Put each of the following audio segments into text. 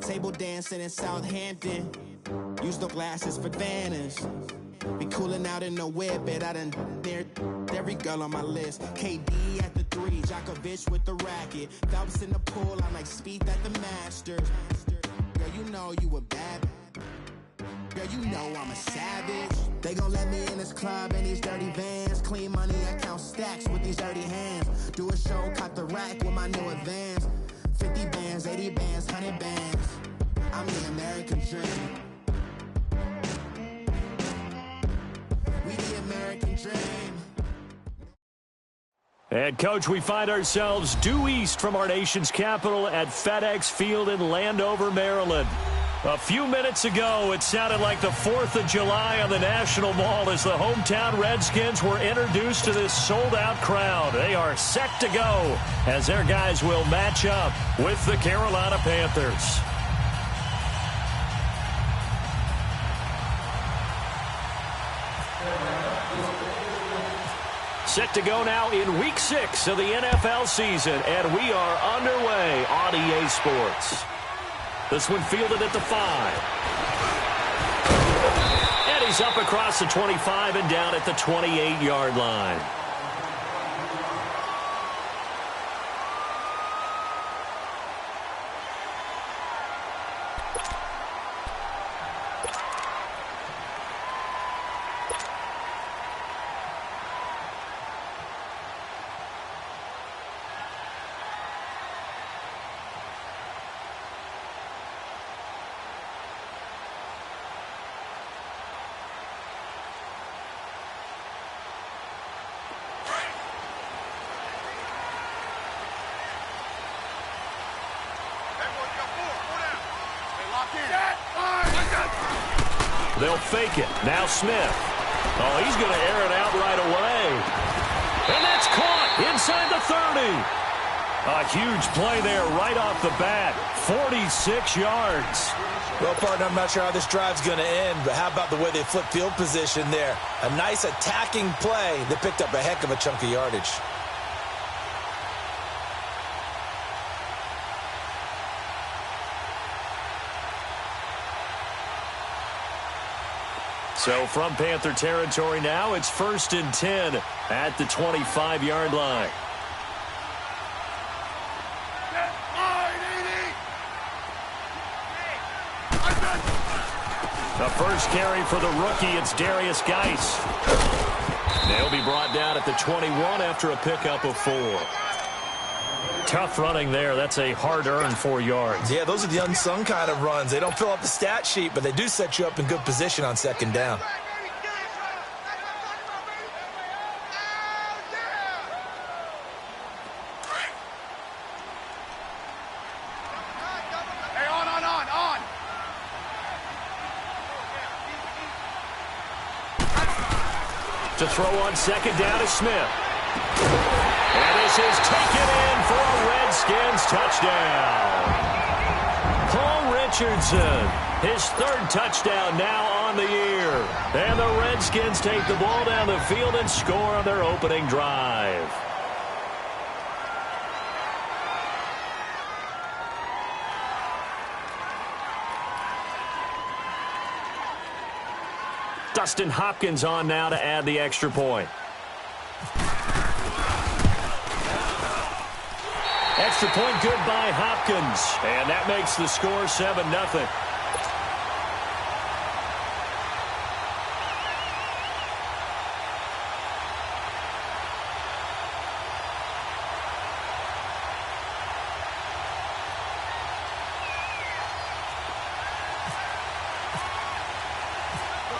Table dancing in Southampton. Use the glasses for Vanish. Be cooling out in the whip, but I done near every girl on my list. KD at the 3, Djokovic with the racket. Phelps in the pool, I'm like Speed at the Masters. Girl, you know you a bad. Girl, you know I'm a savage. They gon' let me in this club in these dirty vans. Clean money, I count stacks with these dirty hands. Do a show, cop the rack with my new advance. 50 bands, 80 bands, 100 bands. I'm the American dream. We the American dream. And, Coach, we find ourselves due east from our nation's capital at FedEx Field in Landover, Maryland. A few minutes ago, it sounded like the 4th of July on the National Mall as the hometown Redskins were introduced to this sold-out crowd. They are set to go as their guys will match up with the Carolina Panthers. Set to go now in Week 6 of the NFL season, and we are underway on EA Sports. This one fielded at the 5. And he's up across the 25 and down at the 28-yard line. They'll fake it. Now Smith. Oh, he's going to air it out right away. And that's caught inside the 30. A huge play there right off the bat. 46 yards. Well, partner, I'm not sure how this drive's going to end, but how about the way they flipped field position there? A nice attacking play that picked up a heck of a chunk of yardage. So from Panther territory now, it's 1st and 10 at the 25-yard line. The first carry for the rookie, it's Darius Geis. They'll be brought down at the 21 after a pickup of 4. Tough running there. That's a hard-earned 4 yards. Yeah, those are the unsung kind of runs. They don't fill up the stat sheet, but they do set you up in good position on 2nd down. To throw on 2nd down is Smith. And this is taken in for a Redskins touchdown. Paul Richardson, his 3rd touchdown now on the year. And the Redskins take the ball down the field and score on their opening drive. Dustin Hopkins on now to add the extra point. Extra point good by Hopkins. And that makes the score 7-0.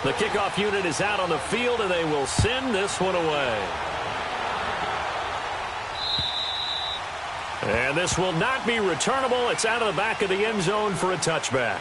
The kickoff unit is out on the field, and they will send this one away. And this will not be returnable. It's out of the back of the end zone for a touchback.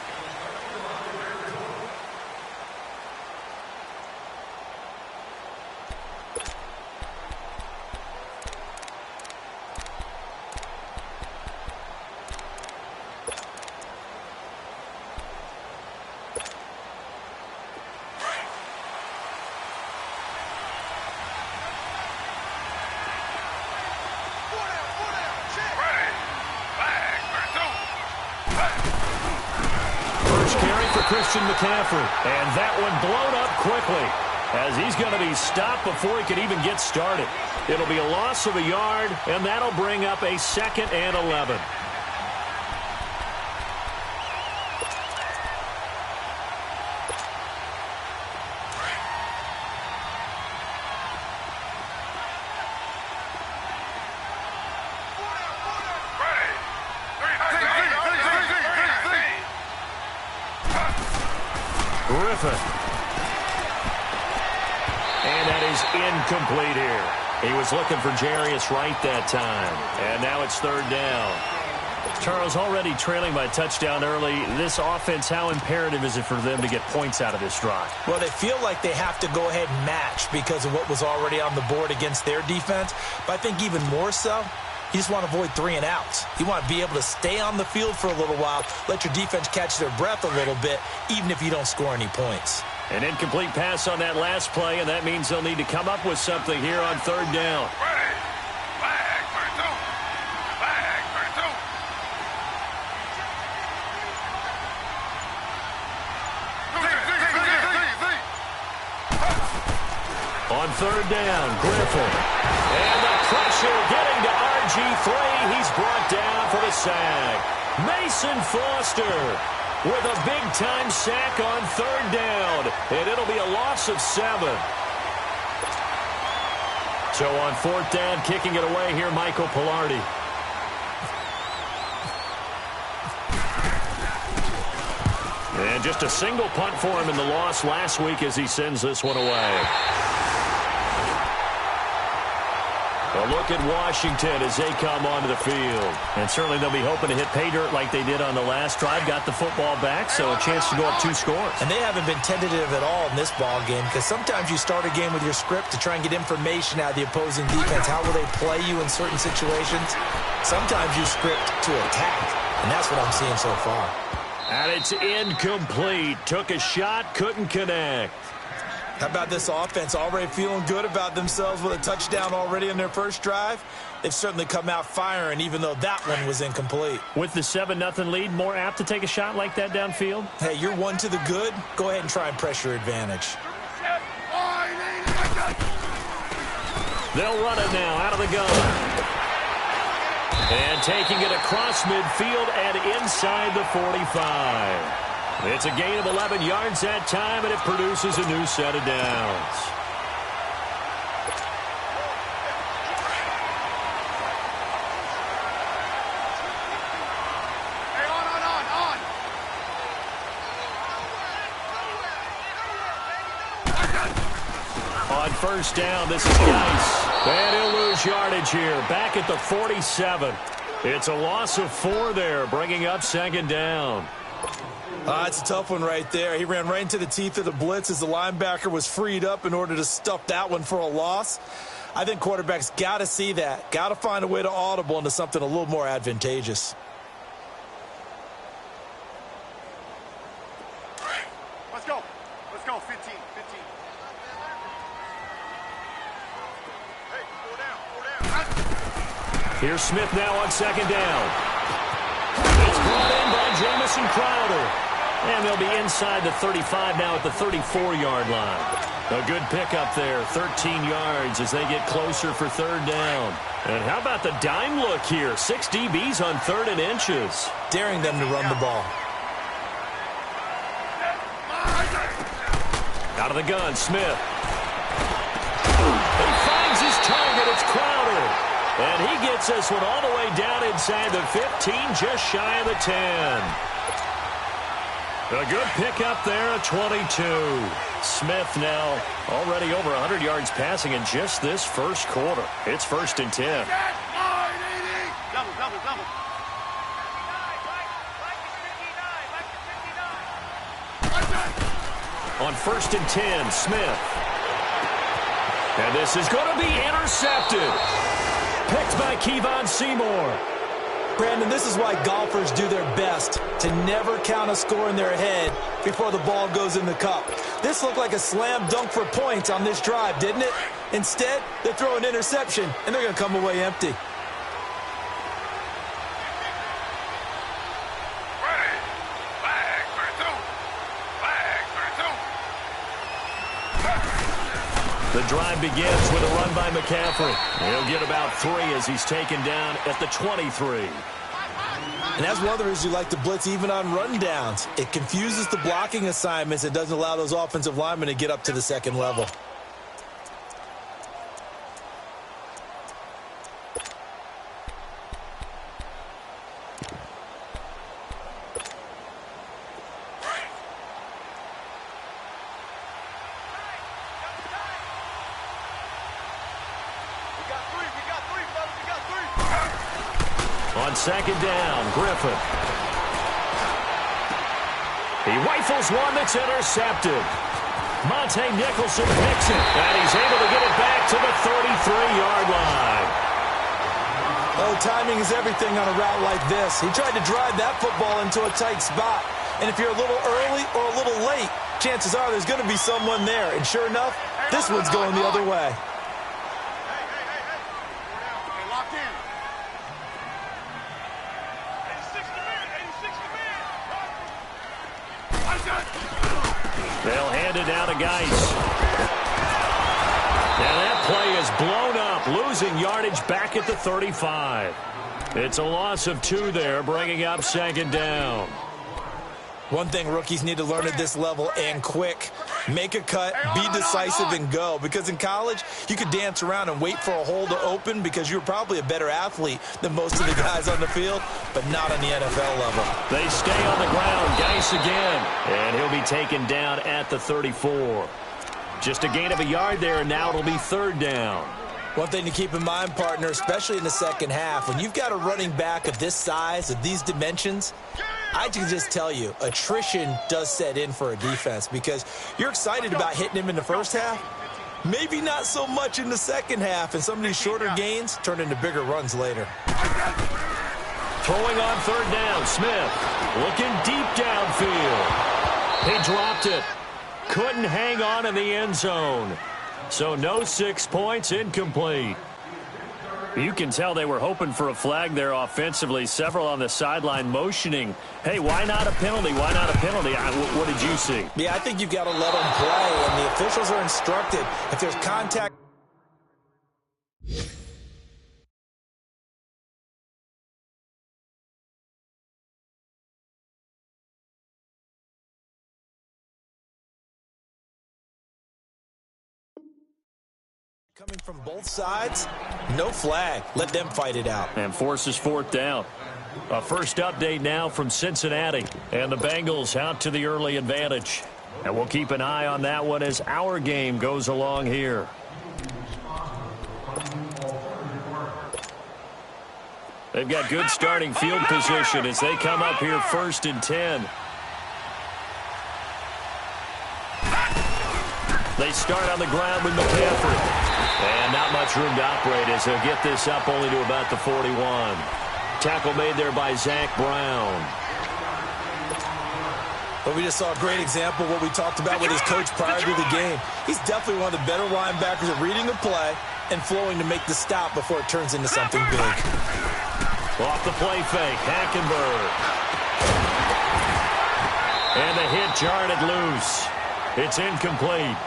First carry for Christian McCaffrey. And that one blown up quickly as he's going to be stopped before he could even get started. It'll be a loss of a yard, and that'll bring up a 2nd and 11. And that is incomplete here. He was looking for Jarius Wright that time. And now it's 3rd down. Charles, already trailing by a touchdown early. This offense, how imperative is it for them to get points out of this drive? Well, they feel like they have to go ahead and match because of what was already on the board against their defense. But I think even more so, you just want to avoid 3 and outs. You want to be able to stay on the field for a little while, let your defense catch their breath a little bit, even if you don't score any points. An incomplete pass on that last play, and that means they'll need to come up with something here on 3rd down. On 3rd down, Griffin. And the pressure getting to RG3. He's brought down for the sack. Mason Foster with a big-time sack on 3rd down. And it'll be a loss of 7. So on 4th down, kicking it away here, Michael Pilardi. And just a single punt for him in the loss last week as he sends this one away. A look at Washington as they come onto the field. And certainly they'll be hoping to hit pay dirt like they did on the last drive. Got the football back, so a chance to go up 2 scores. And they haven't been tentative at all in this ball game because sometimes you start a game with your script to try and get information out of the opposing defense. How will they play you in certain situations? Sometimes you script to attack, and that's what I'm seeing so far. And it's incomplete. Took a shot, couldn't connect. How about this offense already feeling good about themselves with a touchdown already in their first drive? They've certainly come out firing, even though that one was incomplete. With the 7-0 lead, more apt to take a shot like that downfield? Hey, you're 1 to the good. Go ahead and try and press your advantage. They'll run it now out of the gun. And taking it across midfield and inside the 45. It's a gain of 11 yards that time, and it produces a new set of downs. On 1st down, this is Geis. And he'll lose yardage here. Back at the 47. It's a loss of 4 there, bringing up 2nd down. It's a tough one right there. He ran right into the teeth of the blitz as the linebacker was freed up in order to stuff that one for a loss. I think quarterbacks got to see that. Got to find a way to audible into something a little more advantageous. Let's go. Let's go. 15. Hey, 4 down. Here's Smith now on 2nd down. It's brought in by Jamison Crowder. And they'll be inside the 35 now at the 34-yard line. A good pickup there, 13 yards as they get closer for 3rd down. And how about the dime look here? 6 DBs on 3rd and inches. Daring them to run the ball. Out of the gun, Smith. He finds his target. It's Crowder. And he gets this one all the way down inside the 15, just shy of the 10. A good pickup there at 22. Smith now already over 100 yards passing in just this first quarter. It's 1st and 10. Double. On 1st and 10, Smith. And this is going to be intercepted. Picked by Kevon Seymour. Brandon, this is why golfers do their best to never count a score in their head before the ball goes in the cup. This looked like a slam dunk for points on this drive, didn't it? Instead, they throw an interception, and they're going to come away empty. Ready. Flag for 2. The drive begins with a run by McCaffrey. He'll get about 3 as he's taken down at the 23. And that's one of the reasons you like to blitz even on rundowns. It confuses the blocking assignments. It doesn't allow those offensive linemen to get up to the second level. On second down, Griffin. He rifles one that's intercepted. Monte Nicholson picks it, and he's able to get it back to the 33-yard line. Oh, timing is everything on a route like this. He tried to drive that football into a tight spot. And if you're a little early or a little late, chances are there's going to be someone there. And sure enough, this one's going the other way. They'll hand it down to Geis. And that play is blown up, losing yardage back at the 35. It's a loss of 2 there, bringing up second down. One thing rookies need to learn at this level, and quick. Make a cut, be decisive, and go. Because in college, you could dance around and wait for a hole to open because you're probably a better athlete than most of the guys on the field, but not on the NFL level. They stay on the ground. Geis again. And he'll be taken down at the 34. Just a gain of a yard there, and now it'll be third down. One thing to keep in mind, partner, especially in the second half, when you've got a running back of this size, of these dimensions, I can just tell you, attrition does set in for a defense because you're excited about hitting him in the first half. Maybe not so much in the second half, and some of these shorter gains turn into bigger runs later. Throwing on third down, Smith looking deep downfield. He dropped it. Couldn't hang on in the end zone. So no 6 points, incomplete. You can tell they were hoping for a flag there offensively. Several on the sideline motioning, hey, why not a penalty? Why not a penalty? What did you see? Yeah, I think you've got to let them play, and the officials are instructed. If there's contact. Coming from both sides, no flag. Let them fight it out. And forces fourth down. A first update now from Cincinnati. And the Bengals out to the early advantage. And we'll keep an eye on that one as our game goes along here. They've got good starting field position as they come up here 1st and 10. They start on the ground with McCaffrey. And not much room to operate as they'll get this up only to about the 41. Tackle made there by Zach Brown. But we just saw a great example of what we talked about with his coach prior to the game. He's definitely one of the better linebackers at reading the play and flowing to make the stop before it turns into something big. Off the play fake, Hackenberg. And the hit jarred it loose. It's incomplete.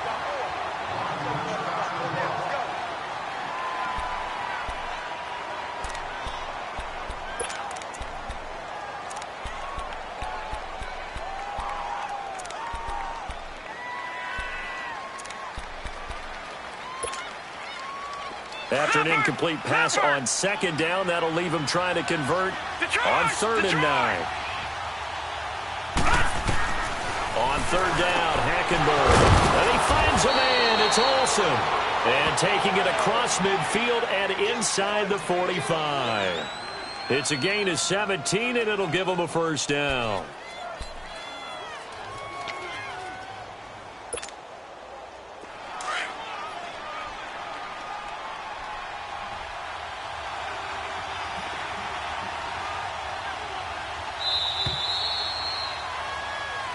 After an incomplete pass on second down, that'll leave him trying to convert on 3rd and 9. On 3rd down, Hackenberg. And he finds a man. It's Olsen. And taking it across midfield and inside the 45. It's a gain of 17, and it'll give him a first down.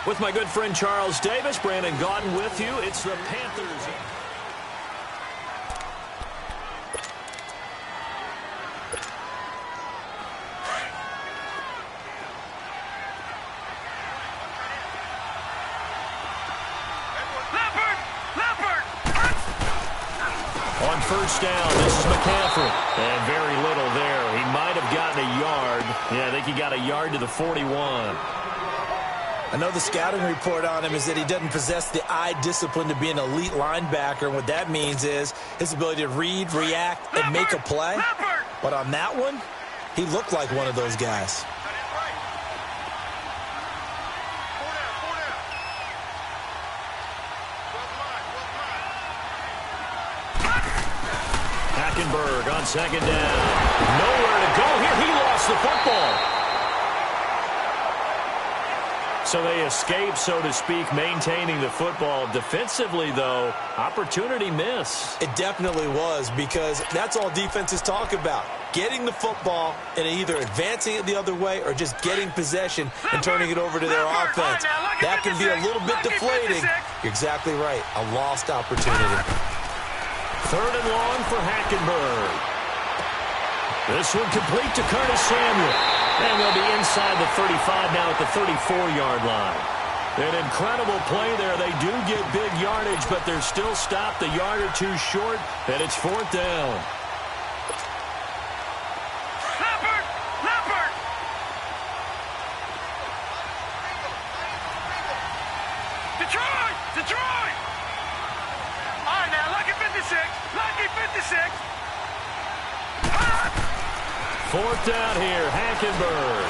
With my good friend Charles Davis, Brandon Gaudin with you. It's the Panthers. On first down, this is McCaffrey. And very little there. He might have gotten a yard. Yeah, I think he got a yard to the 41. I know the scouting report on him is that he doesn't possess the eye discipline to be an elite linebacker. And what that means is his ability to read, react, and make a play. But on that one, he looked like one of those guys. Hackenberg on second down. Nowhere to go here. He lost the football. So they escape, so to speak, maintaining the football. Defensively, though, opportunity miss. It definitely was, because that's all defenses talk about. Getting the football and either advancing it the other way or just getting possession and turning it over to their offense. That can be a little bit deflating. You're exactly right. A lost opportunity. Third and long for Hackenberg. This one complete to Curtis Samuel. And they'll be inside the 35 now at the 34-yard line. An incredible play there. They do get big yardage, but they're still stopped a yard or two short, and it's fourth down. Leopard! Detroit! All right, now, lucky 56. Fourth down here, Hackenberg.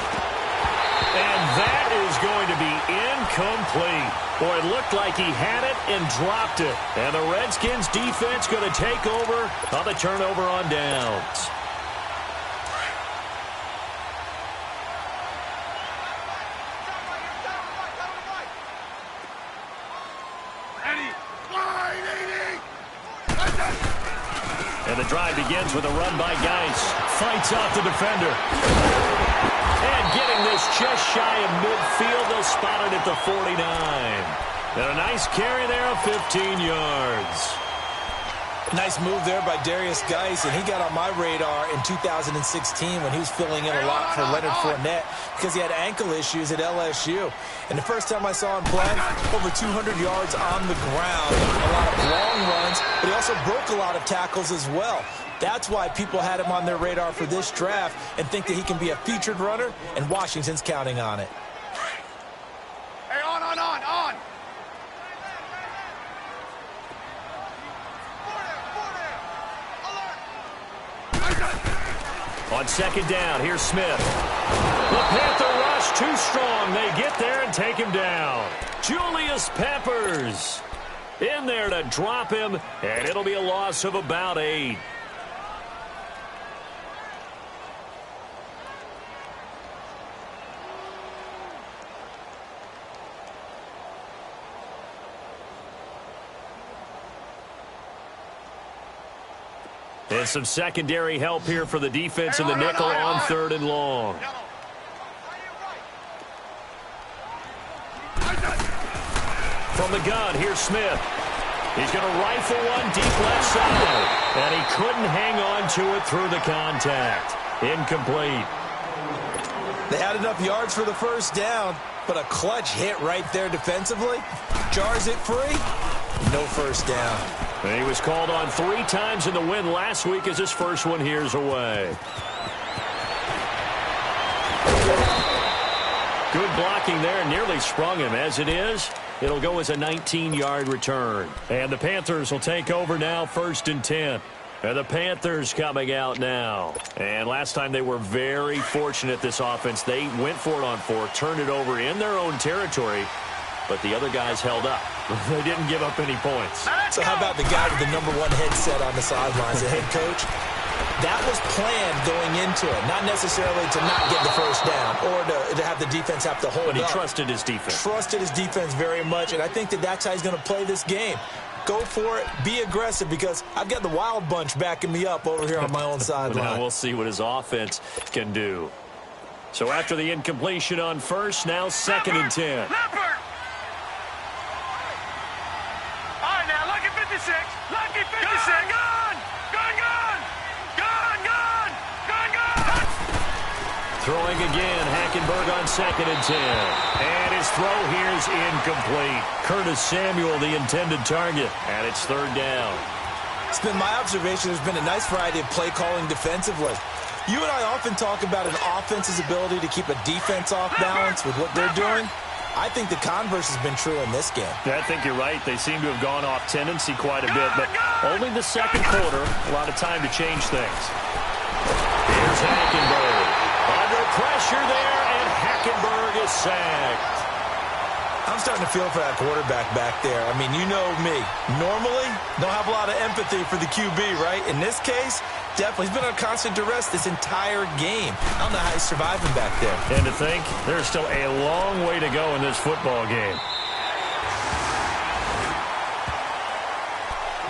And that is going to be incomplete. Boy, it looked like he had it and dropped it. And the Redskins defense going to take over on the turnover on downs. And the drive begins with a run by Geis. Fights off the defender. And getting this just shy of midfield, they'll spot it at the 49. And a nice carry there of 15 yards. Nice move there by Darius Geis, and he got on my radar in 2016 when he was filling in a lot for Leonard Fournette because he had ankle issues at LSU. And the first time I saw him play, over 200 yards on the ground, a lot of long runs, but he also broke a lot of tackles as well. That's why people had him on their radar for this draft and think that he can be a featured runner, and Washington's counting on it. Hey, on. On second down, here's Smith. The Panther rush too strong. They get there and take him down. Julius Peppers in there to drop him, and it'll be a loss of about 8. And some secondary help here for the defense in the nickel on third and long. From the gun, here's Smith. He's going to rifle one deep left side. And he couldn't hang on to it through the contact. Incomplete. They had enough yards for the first down, but a clutch hit right there defensively. Jars it free. No first down. And he was called on 3 times in the win last week as his first one here's away. Good blocking there, nearly sprung him. As it is, it'll go as a 19-yard return. And the Panthers will take over now, 1st and 10. And the Panthers coming out now. And last time they were very fortunate, this offense. They went for it on 4, turned it over in their own territory, but the other guys held up. They didn't give up any points. So how about the guy with the #1 headset on the sidelines, the head coach? That was planned going into it, not necessarily to not get the first down or to have the defense have to hold up. But he trusted his defense. Trusted his defense very much, and I think that that's how he's going to play this game. Go for it. Be aggressive, because I've got the Wild Bunch backing me up over here on my own sideline. Now we'll see what his offense can do. So after the incompletion on first, now 2nd and 10. Lucky 56. Gun. Throwing again, Hackenberg on 2nd and 10. And his throw here is incomplete. Curtis Samuel, the intended target, and it's 3rd down. It's been my observation there's been a nice variety of play calling defensively. You and I often talk about an offense's ability to keep a defense off balance with what they're doing. I think the converse has been true in this game. Yeah, I think you're right. They seem to have gone off tendency quite a bit, but only the second quarter, a lot of time to change things. Here's Hackenberg. Under pressure there, and Hackenberg is sacked. I'm starting to feel for that quarterback back there. I mean, you know me. Normally, don't have a lot of empathy for the QB, right? In this case, definitely. He's been on constant duress this entire game. I don't know how he's surviving back there. And to think, there's still a long way to go in this football game.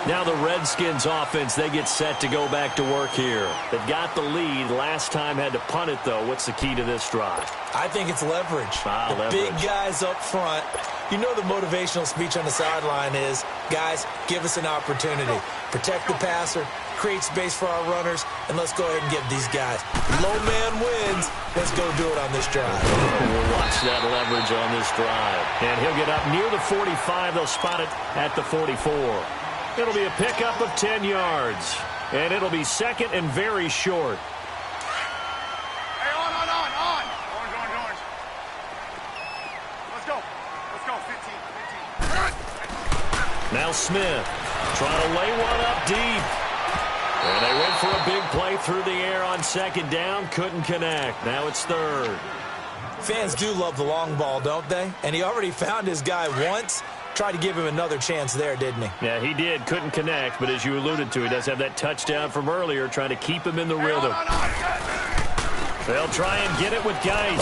Now the Redskins offense, they get set to go back to work here. They've got the lead. Last time had to punt it, though. What's the key to this drive? I think it's leverage. The big guys up front. You know the motivational speech on the sideline is, guys, give us an opportunity. Protect the passer, create space for our runners, and let's go ahead and give these guys. Low man wins. Let's go do it on this drive. We'll watch that leverage on this drive. And he'll get up near the 45. They'll spot it at the 44. It'll be a pickup of 10 yards. And it'll be second and very short. Hey, on. Orange. Let's go. 15. Now Smith trying to lay one up deep. And they went for a big play through the air on second down. Couldn't connect. Now it's third. Fans do love the long ball, don't they? And he already found his guy once. Tried to give him another chance there, didn't he? Yeah, he did. Couldn't connect, but as you alluded to, he does have that touchdown from earlier, trying to keep him in the rhythm. They'll try and get it with Geis.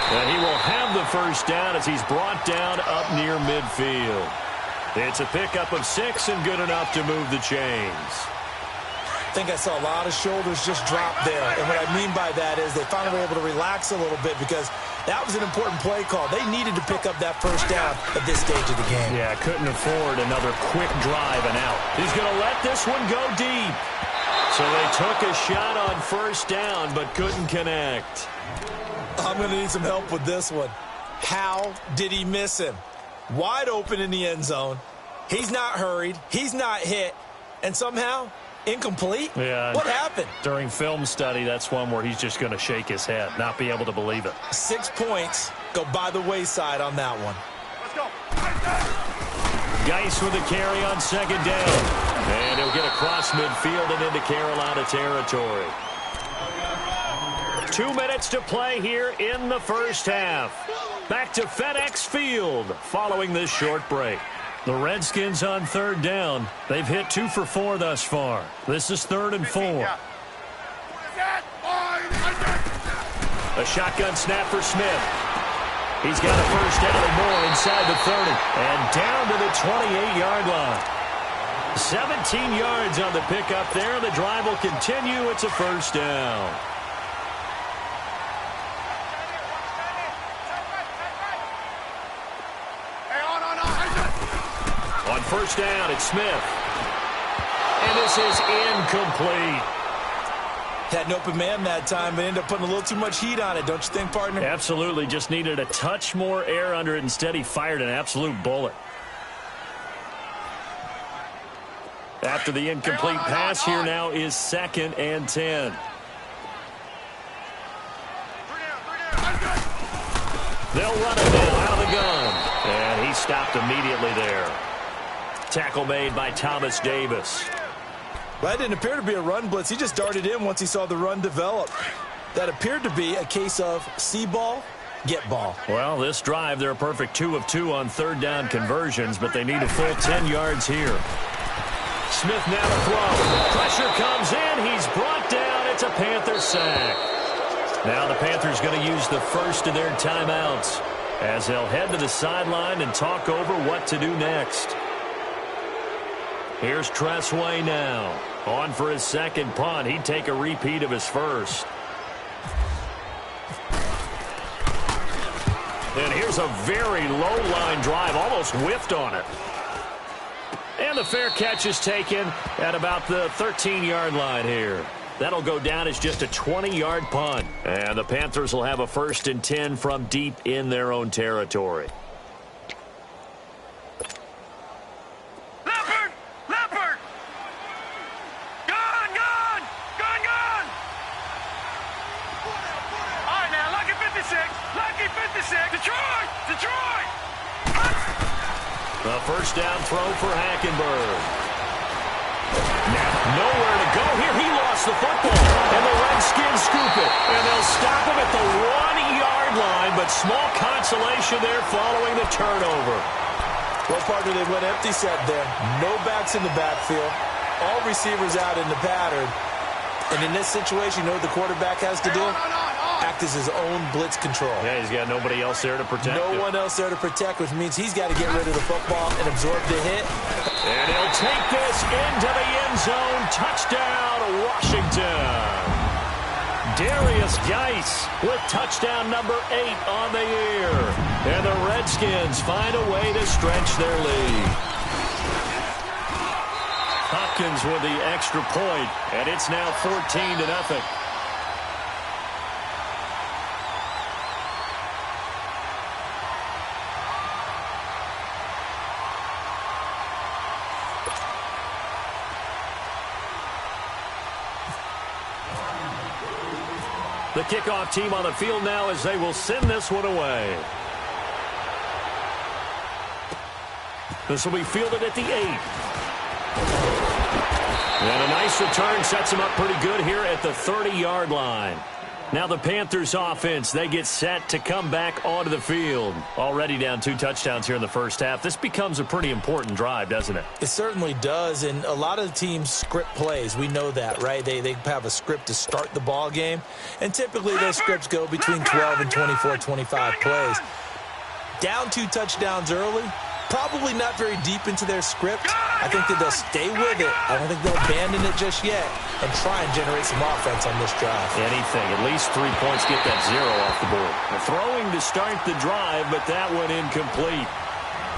And he will have the first down as he's brought down up near midfield. It's a pickup of 6 and good enough to move the chains. I think I saw a lot of shoulders just drop there. And what I mean by that is they finally were able to relax a little bit because that was an important play call. They needed to pick up that first down at this stage of the game. Yeah, couldn't afford another quick drive and out. He's going to let this one go deep. So they took a shot on first down but couldn't connect. I'm going to need some help with this one. How did he miss him? Wide open in the end zone. He's not hurried. He's not hit. And somehow, incomplete? Yeah. What happened? During film study, that's one where he's just going to shake his head, not be able to believe it. 6 points go by the wayside on that one. Let's go. Geis with a carry on second down. And he'll get across midfield and into Carolina territory. 2 minutes to play here in the first half. Back to FedEx Field following this short break. The Redskins on third down. They've hit 2 for 4 thus far. This is 3rd and 4. A shotgun snap for Smith. He's got a first down and more inside the 30. And down to the 28-yard line. 17 yards on the pickup there. The drive will continue. It's a first down. On first down, it's Smith. And this is incomplete. Had an open man that time, but ended up putting a little too much heat on it, don't you think, partner? Absolutely. Just needed a touch more air under it. Instead, he fired an absolute bullet. After the incomplete pass, here now is 2nd and 10. They'll run it now out of the gun. And he stopped immediately there. Tackle made by Thomas Davis. Well, that didn't appear to be a run blitz. He just darted in once he saw the run develop. That appeared to be a case of see ball, get ball. Well, this drive, they're a perfect 2 of 2 on third down conversions, but they need a full 10 yards here. Smith now to throw. Pressure comes in. He's brought down. It's a Panther sack. Now the Panthers going to use the first of their timeouts as they'll head to the sideline and talk over what to do next. Here's Tressway now. On for his second punt. He'd take a repeat of his first. And here's a very low-line drive. Almost whiffed on it. And the fair catch is taken at about the 13-yard line here. That'll go down as just a 20-yard punt. And the Panthers will have a 1st and 10 from deep in their own territory. A first down throw for Hackenberg. Now, nowhere to go here. He lost the football, and the Redskins scoop it. And they'll stop him at the 1-yard line, but small consolation there following the turnover. Well, partner, they went empty set there. No backs in the backfield. All receivers out in the pattern. And in this situation, you know what the quarterback has to do? Act as his own blitz control. Yeah, he's got nobody else there to protect him. No one else there to protect, which means he's got to get rid of the football and absorb the hit. And he'll take this into the end zone. Touchdown, Washington. Darius Geis with touchdown number 8 on the year. And the Redskins find a way to stretch their lead. Hopkins with the extra point, and it's now 14-0. The kickoff team on the field now as they will send this one away. This will be fielded at the 8. And a nice return sets him up pretty good here at the 30-yard line. Now the Panthers offense, they get set to come back onto the field. Already down 2 touchdowns here in the first half. This becomes a pretty important drive, doesn't it? It certainly does, and a lot of the teams script plays. We know that, right? They have a script to start the ball game, and typically those scripts go between 12 and 24, 25 plays. Down 2 touchdowns early, probably not very deep into their script. I think that they'll stay with it. I don't think they'll abandon it just yet and try and generate some offense on this drive. Anything. At least 3 points, get that 0 off the board. Throwing to start the drive, but that one incomplete.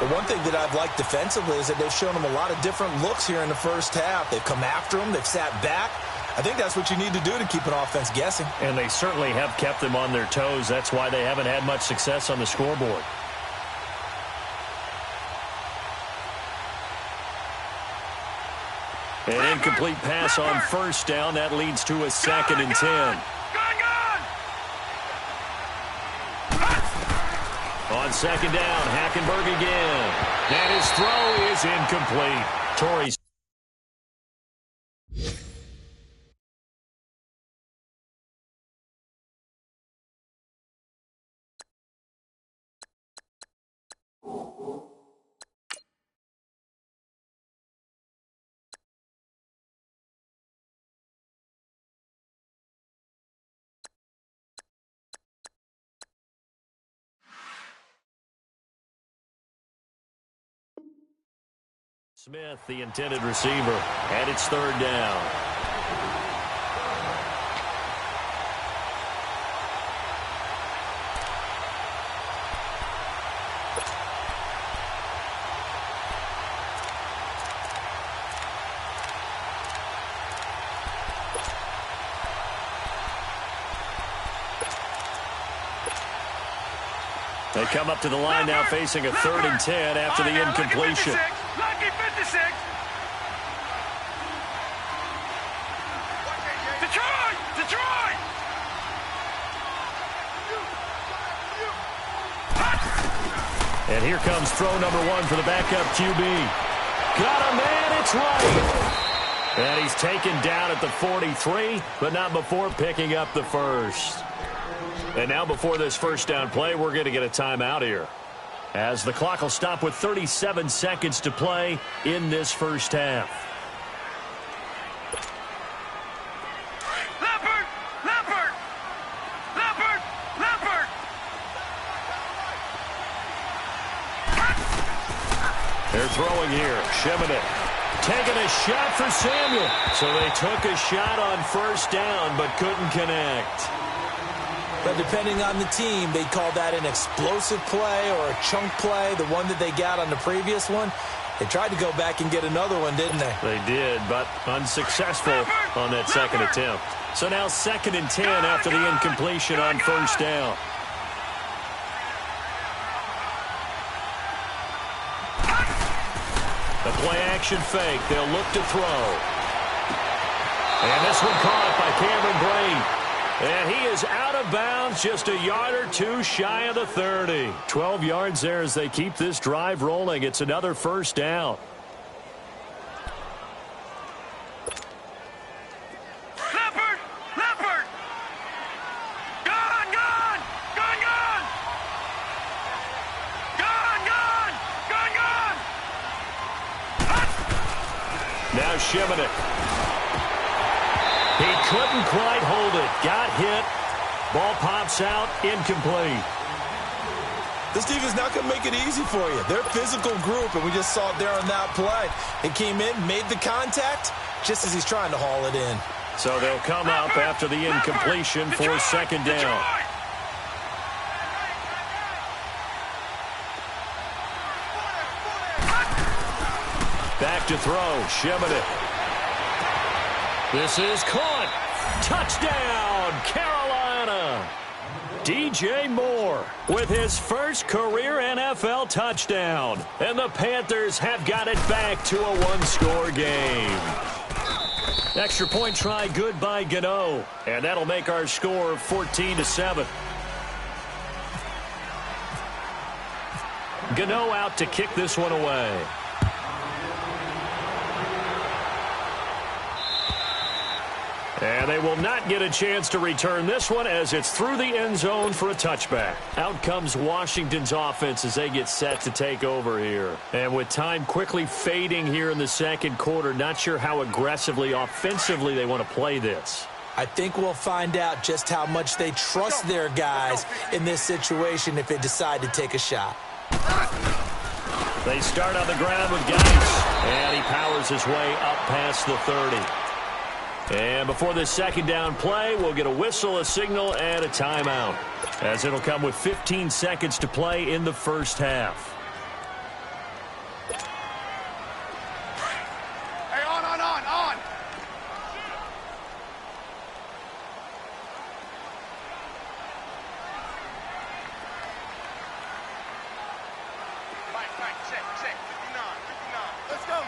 The one thing that I've liked defensively is that they've shown them a lot of different looks here in the first half. They've come after them. They've sat back. I think that's what you need to do to keep an offense guessing. And they certainly have kept them on their toes. That's why they haven't had much success on the scoreboard. An incomplete pass on first down. That leads to a 2nd and 10. On 2nd down, Hackenberg again. And his throw is incomplete. Torrey. Smith, the intended receiver, and it's 3rd down. They come up to the line now facing a 3rd and 10 after the incompletion. Lucky 56. Detroit! Detroit! And here comes throw number 1 for the backup QB. Got a man, it's right. And he's taken down at the 43, but not before picking up the first. And now before this first down play, we're going to get a timeout here, as the clock will stop with 37 seconds to play in this first half. Leopard! Leopard! Leopard! Leopard! They're throwing here. Shimonet taking a shot for Samuel. So they took a shot on first down, but couldn't connect. But depending on the team, they call that an explosive play or a chunk play, the one that they got on the previous one. They tried to go back and get another one, didn't they? They did, but unsuccessful on that 2nd attempt. So now 2nd and 10 after the incompletion on first down. The play-action fake. They'll look to throw. And this one caught by Cameron Brate. And he is out of bounds, just a yard or two shy of the 30. 12 yards there as they keep this drive rolling. It's another first down. Leopard! Leopard! Gone! Gone! Gone! Gone! Gone! Gone! Gone! Gone! Now Shimonik. He couldn't quite hold it. Got hit. Ball pops out. Incomplete. This defense not going to make it easy for you. They're a physical group, and we just saw it there on that play. It came in, made the contact, just as he's trying to haul it in. So they'll come up after the incompletion for second down. Back to throw. Shimonik. This is caught. Touchdown, Carolina. DJ Moore with his first career NFL touchdown. And the Panthers have got it back to a one-score game. Extra point try good by Gano. And that'll make our score 14-7. Gano out to kick this one away. And they will not get a chance to return this one as it's through the end zone for a touchback. Out comes Washington's offense as they get set to take over here. And with time quickly fading here in the second quarter, not sure how aggressively, offensively they want to play this. I think we'll find out just how much they trust their guys in this situation if they decide to take a shot. They start on the ground with Geis. And he powers his way up past the 30. And before this second down play, we'll get a whistle, a signal, and a timeout, as it'll come with 15 seconds to play in the first half. Hey, on! Right, check. 59. Let's go.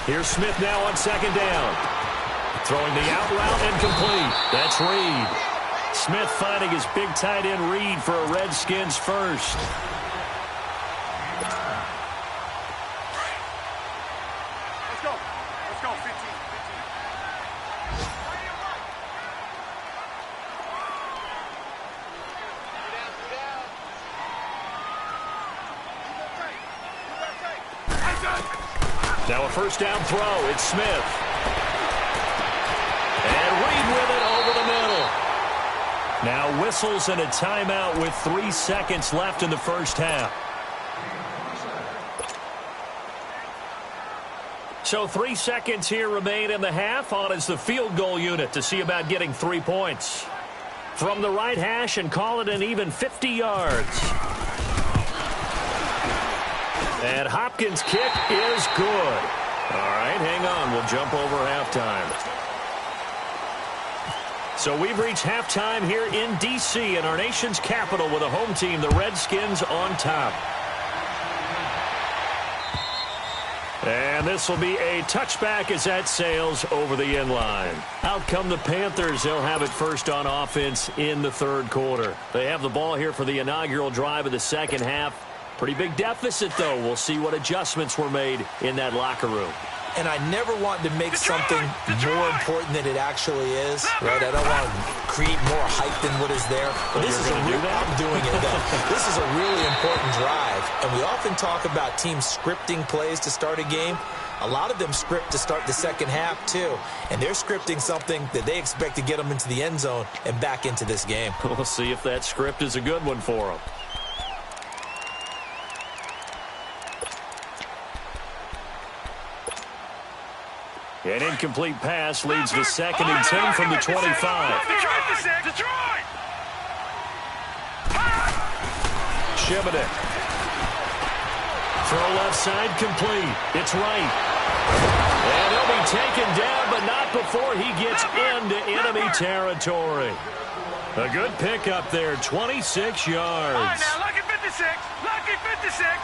Here's Smith now on second down. Throwing the out route and complete. That's Reed. Smith finding his big tight end Reed for a Redskins first. Let's go, 15. Now a first down throw. It's Smith. And Reed with it over the middle. Now whistles and a timeout with 3 seconds left in the first half. So 3 seconds here remain in the half. On is the field goal unit to see about getting 3 points. From the right hash and call it an even 50 yards. And Hopkins' kick is good. All right, hang on. We'll jump over halftime. So we've reached halftime here in D.C. in our nation's capital with a home team, the Redskins, on top. And this will be a touchback as that sails over the end line. Out come the Panthers. They'll have it first on offense in the third quarter. They have the ball here for the inaugural drive of the second half. Pretty big deficit, though. We'll see what adjustments were made in that locker room. And I never want to make something more important than it actually is, right? I don't want to create more hype than what is there. But this is I'm doing it, though. This is a really important drive. And we often talk about teams scripting plays to start a game. A lot of them script to start the second half, too. And they're scripting something that they expect to get them into the end zone and back into this game. We'll see if that script is a good one for them. An incomplete pass leads to second and 10 from the 25. Shimonik. Throw left side complete. It's right. And he'll be taken down, but not before he gets into enemy territory. A good pickup there, 26 yards. Now, lucky 56. Lucky 56.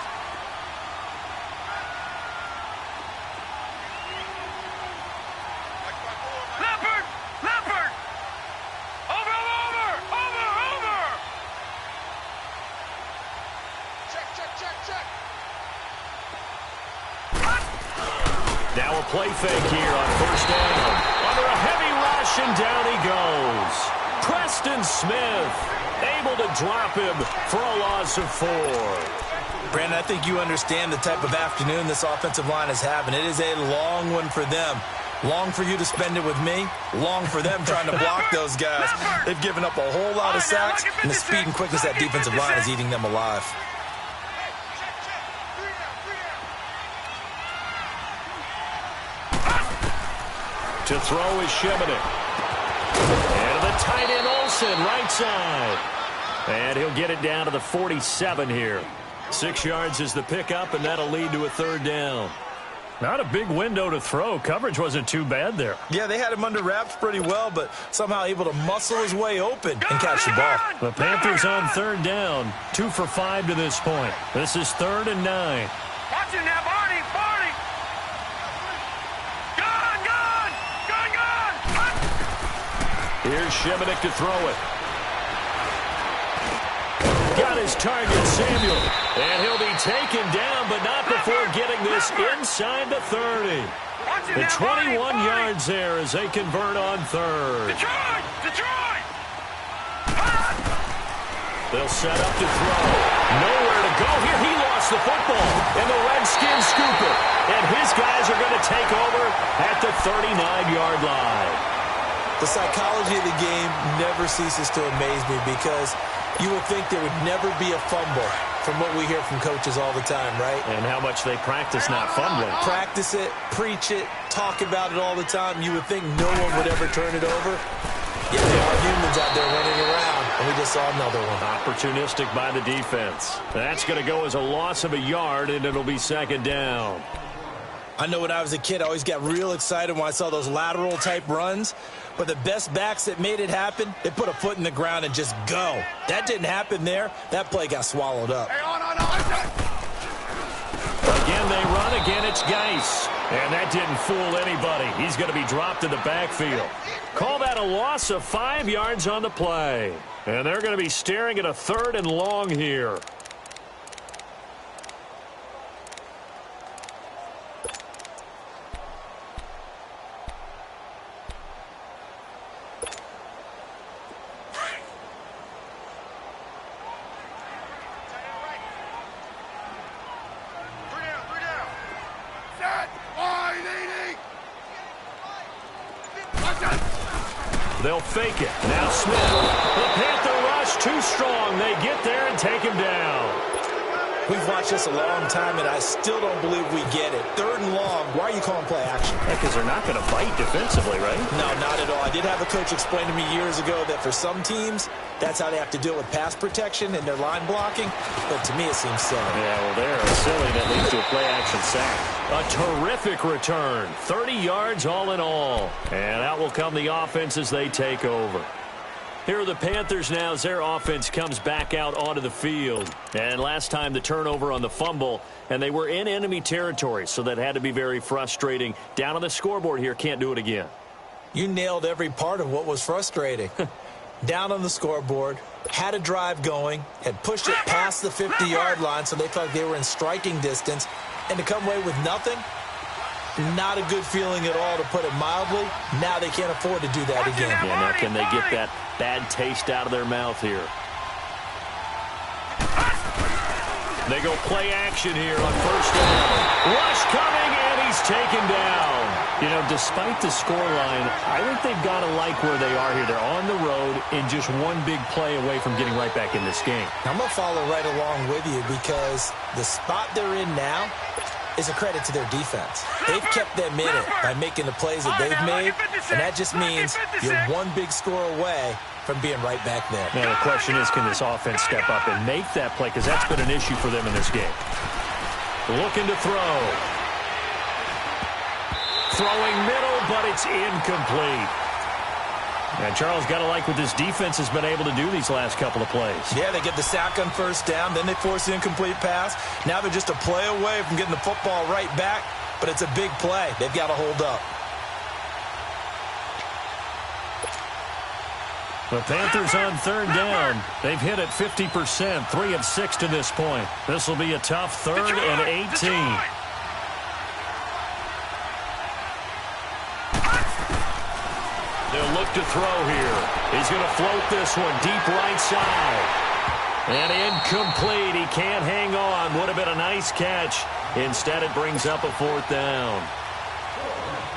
play fake here on first down. Under a heavy rush, and down he goes. Preston Smith able to drop him for a loss of 4. Brandon, I think you understand the type of afternoon this offensive line is having. It is a long one for them. Long for you to spend it with me. Long for them trying to block those guys. They've given up a whole lot of sacks, and the speed and quickness of that defensive line is eating them alive. To throw is Shimonek. And the tight end Olsen, right side. And he'll get it down to the 47 here. 6 yards is the pickup, and that'll lead to a third down. Not a big window to throw. Coverage wasn't too bad there. Yeah, they had him under wraps pretty well, but somehow able to muscle his way open and catch the ball. The Panthers on third down. 2 for 5 to this point. This is 3rd and 9. Watch it now, Barney! Barney! Gone! Gone! Gone! Gone! Here's Shimonek to throw it. Got his target, Samuel. And he'll be taken down, but not before getting this inside the 30. The 21 yards there as they convert on third. Detroit! Detroit! They'll set up to throw. Nowhere to go here. He lost the football. And the Redskins scoop it. And his guys are going to take over at the 39-yard line. The psychology of the game never ceases to amaze me because you would think there would never be a fumble from what we hear from coaches all the time, right? And how much they practice not fumbling. Practice it, preach it, talk about it all the time. You would think no one would ever turn it over. Yet there are humans out there running around, and we just saw another one. Opportunistic by the defense. That's going to go as a loss of a yard, and it'll be 2nd down. I know when I was a kid, I always got real excited when I saw those lateral-type runs. But the best backs that made it happen, they put a foot in the ground and just go. That didn't happen there. That play got swallowed up. Again, they run. Again, it's Geis. And that didn't fool anybody. He's going to be dropped in the backfield. Call that a loss of 5 yards on the play. And they're going to be staring at a 3rd and long here. They'll fake it. Now Smith. The Panther rush too strong. They get there and take him down. We've watched this a long time, and I still don't believe we get it. 3rd and long. Why are you calling play action? Because they're not going to bite defensively, right? No, not at all. I did have a coach explain to me years ago that for some teams, that's how they have to deal with pass protection and their line blocking. But to me, it seems silly. Yeah, well, they're silly. That leads to a play-action sack. A terrific return. 30 yards all in all. And out will come the offense as they take over. Here are the Panthers now as their offense comes back out onto the field. And last time the turnover on the fumble, and they were in enemy territory, so that had to be very frustrating. Down on the scoreboard here, can't do it again. You nailed every part of what was frustrating. Down on the scoreboard, had a drive going, had pushed it past the 50-yard line so they felt like they were in striking distance, and to come away with nothing, not a good feeling at all, to put it mildly. Now they can't afford to do that again. Yeah, now can they get that bad taste out of their mouth here? They go play action here on first down. Rush coming, and he's taken down. You know, despite the scoreline, I think they've got to like where they are here. They're on the road and just one big play away from getting right back in this game. I'm going to follow right along with you because the spot they're in now is a credit to their defense. They've kept them in it by making the plays that they've made, and that just means you're one big score away from being right back there. Now, the question is, can this offense step up and make that play? Because that's been an issue for them in this game. Looking to throw. Throwing middle, but it's incomplete. And Charles, got to like what this defense has been able to do these last couple of plays. Yeah, they get the sack on first down, then they force the incomplete pass. Now they're just a play away from getting the football right back, but it's a big play. They've got to hold up. The Panthers on third down. They've hit it 50%, 3 of 6 to this point. This will be a tough 3rd and 18. look to throw here. He's going to float this one deep right side. And incomplete. He can't hang on. Would have been a nice catch. Instead, it brings up a 4th down.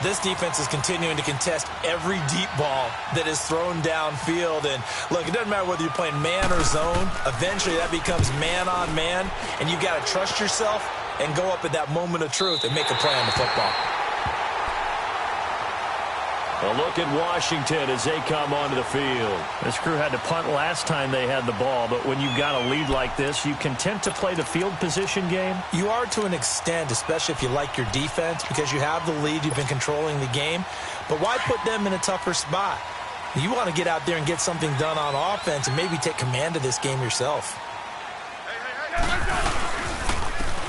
This defense is continuing to contest every deep ball that is thrown downfield. And, look, it doesn't matter whether you're playing man or zone. Eventually, that becomes man-on-man, and you've got to trust yourself and go up at that moment of truth and make a play on the football. A look at Washington as they come onto the field. This crew had to punt last time they had the ball, but when you've got a lead like this, you content to play the field position game? You are to an extent, especially if you like your defense, because you have the lead, you've been controlling the game. But why put them in a tougher spot? You want to get out there and get something done on offense and maybe take command of this game yourself.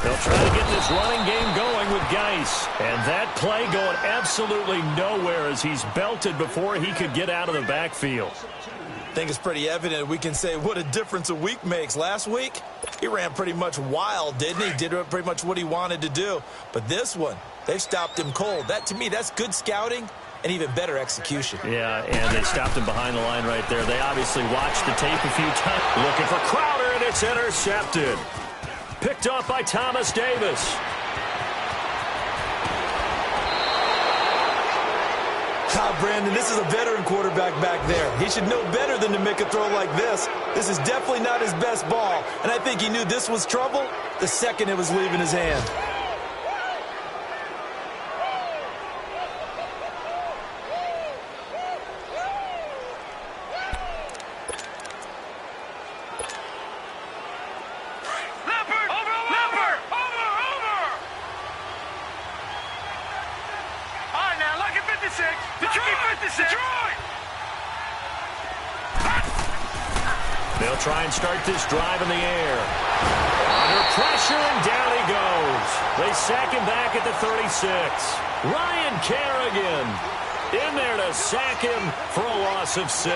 They'll try to get this running game going with Geis. And that play going absolutely nowhere as he's belted before he could get out of the backfield. I think it's pretty evident we can say what a difference a week makes. Last week, he ran pretty much wild, didn't he? Did pretty much what he wanted to do. But this one, they've stopped him cold. That, to me, that's good scouting and even better execution. Yeah, and they stopped him behind the line right there. They obviously watched the tape a few times. Looking for Crowder, and it's intercepted. Picked off by Thomas Davis. Brandon, this is a veteran quarterback back there. He should know better than to make a throw like this. This is definitely not his best ball, and I think he knew this was trouble the second it was leaving his hand. They'll try and start this drive in the air. Under pressure, and down he goes. They sack him back at the 36. Ryan Kerrigan in there to sack him for a loss of 6.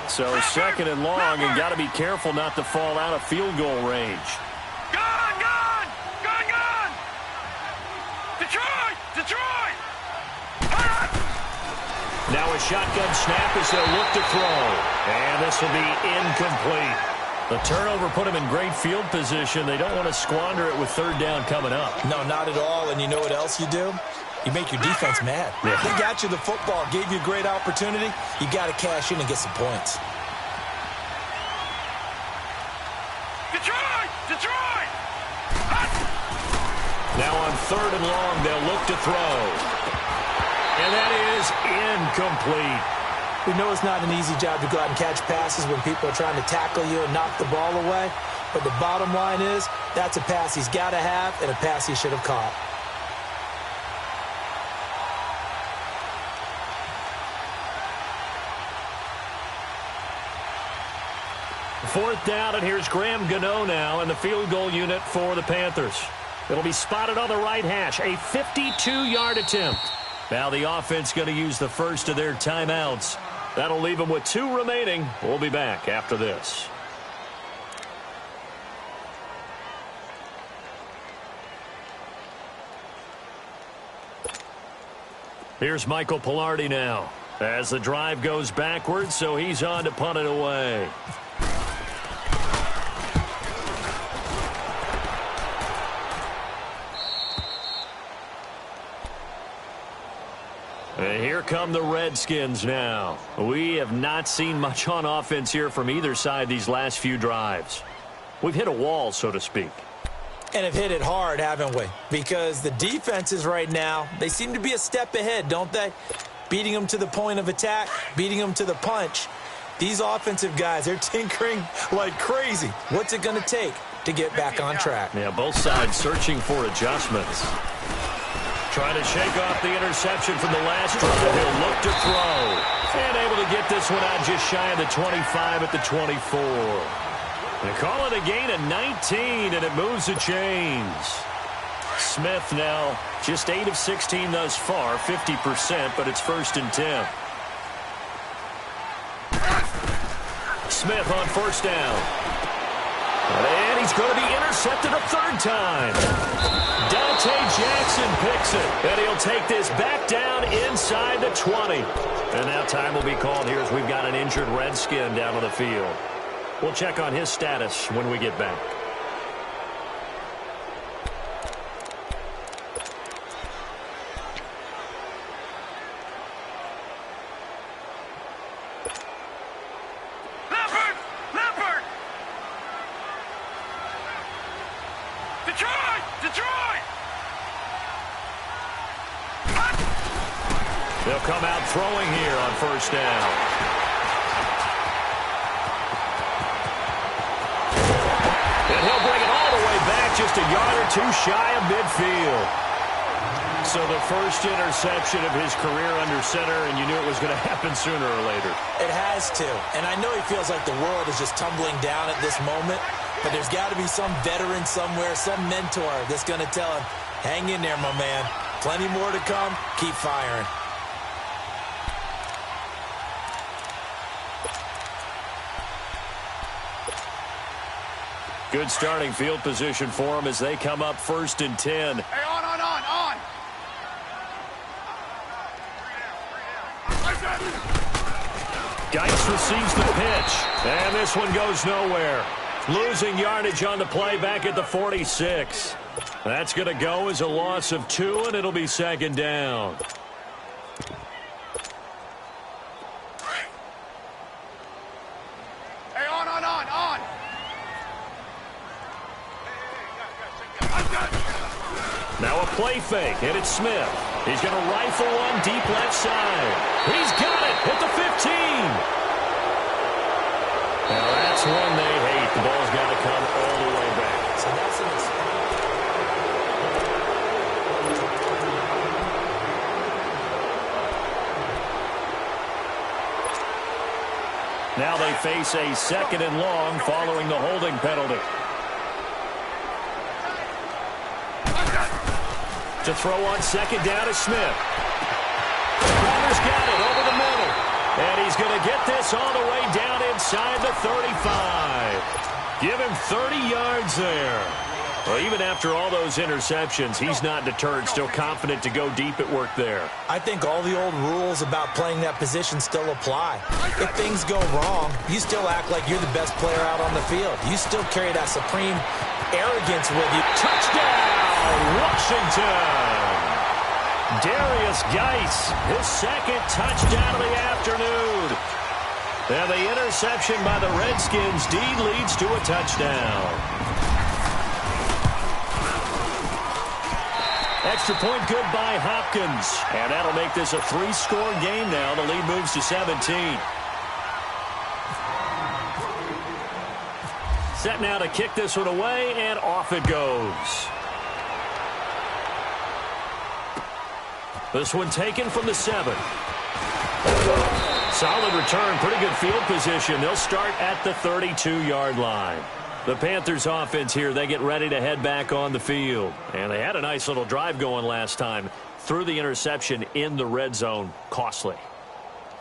So 2nd and long, and got to be careful not to fall out of field goal range. Now a shotgun snap as they'll look to throw. And this will be incomplete. The turnover put him in great field position. They don't want to squander it with 3rd down coming up. No, not at all. And you know what else you do? You make your defense mad. Yeah. They got you the football, gave you a great opportunity. You got to cash in and get some points. Detroit! Now on 3rd and long, they'll look to throw. And that is incomplete. We know it's not an easy job to go out and catch passes when people are trying to tackle you and knock the ball away. But the bottom line is, that's a pass he's got to have and a pass he should have caught. Fourth down, and here's Graham Gano now in the field goal unit for the Panthers. It'll be spotted on the right hash, a 52-yard attempt. Now the offense going to use the first of their timeouts. That'll leave them with 2 remaining. We'll be back after this. Here's Michael Pilardi now as the drive goes backwards, so he's on to punt it away. And here come the Redskins now. We have not seen much on offense here from either side these last few drives. We've hit a wall, so to speak. And have hit it hard, haven't we? Because the defenses right now, they seem to be a step ahead, don't they? Beating them to the point of attack, beating them to the punch. These offensive guys, they're tinkering like crazy. What's it going to take to get back on track? Yeah, both sides searching for adjustments. Trying to shake off the interception from the last drive. He'll look to throw. And able to get this one out just shy of the 25 at the 24. They call it a gain of 19, and it moves the chains. Smith now just 8 of 16 thus far, 50%, but it's 1st and 10. Smith on 1st down. And he's going to be intercepted a third time. Dante Jackson picks it, and he'll take this back down inside the 20. And now time will be called here as we've got an injured Redskin down on the field. We'll check on his status when we get back. They'll come out throwing here on first down. And he'll bring it all the way back just a yard or two shy of midfield. So the first interception of his career under center, and you knew it was going to happen sooner or later. It has to. And I know he feels like the world is just tumbling down at this moment, but there's got to be some veteran somewhere, some mentor that's going to tell him, hang in there, my man. Plenty more to come. Keep firing. Good starting field position for them as they come up 1st and 10. Hey, on. Geis receives the pitch, and this one goes nowhere. Losing yardage on the play back at the 46. That's going to go as a loss of 2, and it'll be second down. Hey, on. Now a play fake, and it's Smith. He's going to rifle one deep left side. He's got it at the 15. Now that's one they hate. The ball's got to come all the way back. So that's an Now they face a 2nd and long following the holding penalty. To throw on 2nd down is Smith. Crowder's got it over the middle. And he's going to get this all the way down inside the 35. Give him 30 yards there. Well, even after all those interceptions, he's not deterred, still confident to go deep at work there. I think all the old rules about playing that position still apply. If things go wrong, you still act like you're the best player out on the field. You still carry that supreme arrogance with you. Touchdown, Washington! Darius Geis, his 2nd touchdown of the afternoon. And the interception by the Redskins indeed leads to a touchdown. Extra point good by Hopkins. And that'll make this a 3-score game now. The lead moves to 17. Set now to kick this one away, and off it goes. This one taken from the 7. Solid return, pretty good field position. They'll start at the 32-yard line. The Panthers offense here, they get ready to head back on the field. And they had a nice little drive going last time. Threw the interception in the red zone. Costly.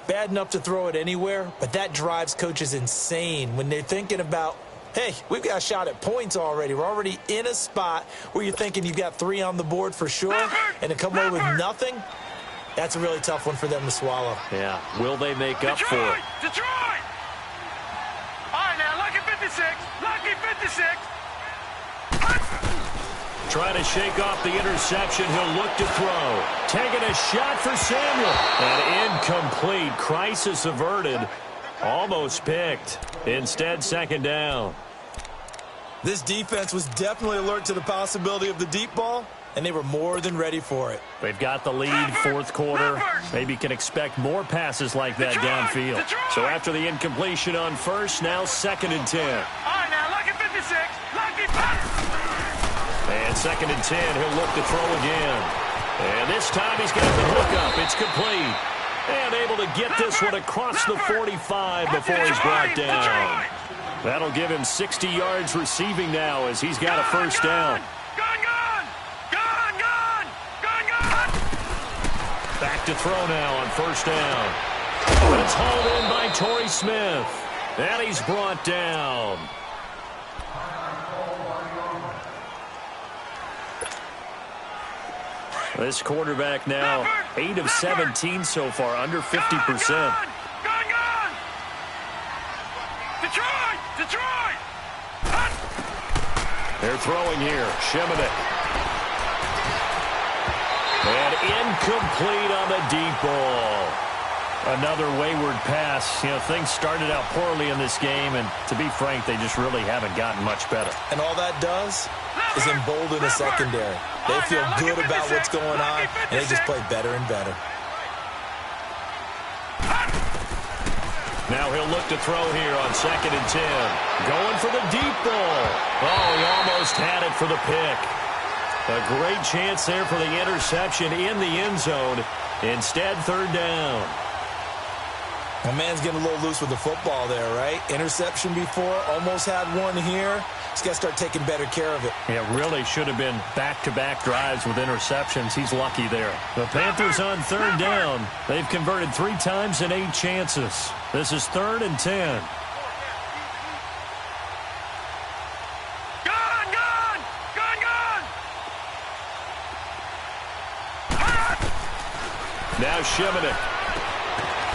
Bad enough to throw it anywhere, but that drives coaches insane when they're thinking about, hey, we've got a shot at points already. We're already in a spot where you're thinking you've got 3 on the board for sure, and to come away with nothing, that's a really tough one for them to swallow. Yeah. Will they make up for it? Detroit! All right, now, lucky 56. Lucky 56. Trying to shake off the interception. He'll look to throw. Taking a shot for Samuel. And incomplete. Crisis averted. Almost picked. Instead, 2nd down. This defense was definitely alert to the possibility of the deep ball, and they were more than ready for it. They've got the lead, 4th quarter. Maybe can expect more passes like that downfield. So after the incompletion on first, now 2nd and 10. All right, now, lucky 56. Lucky 56. And 2nd and 10, he'll look to throw again. And this time he's got the hookup. It's complete. And able to get this one across the 45 before he's brought down. That'll give him 60 yards receiving now as he's got a first down. Back to throw now on first down. But it's hauled in by Torrey Smith. And he's brought down. This quarterback now 8 of 17 so far, under 50%. Gone! Detroit! They're throwing here. Shimonek. And incomplete on the deep ball. Another wayward pass. You know, things started out poorly in this game, and to be frank, they just really haven't gotten much better. And all that does is embolden the secondary. They feel good about what's going on, and they just play better and better. Now he'll look to throw here on 2nd and 10. Going for the deep ball. Oh, he almost had it for the pick. A great chance there for the interception in the end zone. Instead, 3rd down. My man's getting a little loose with the football there, right? Interception before, almost had one here. He's got to start taking better care of it. Yeah, really should have been back-to-back drives with interceptions. He's lucky there. The Panthers on 3rd down. They've converted 3 times in 8 chances. This is 3rd and 10. Now Shimonek.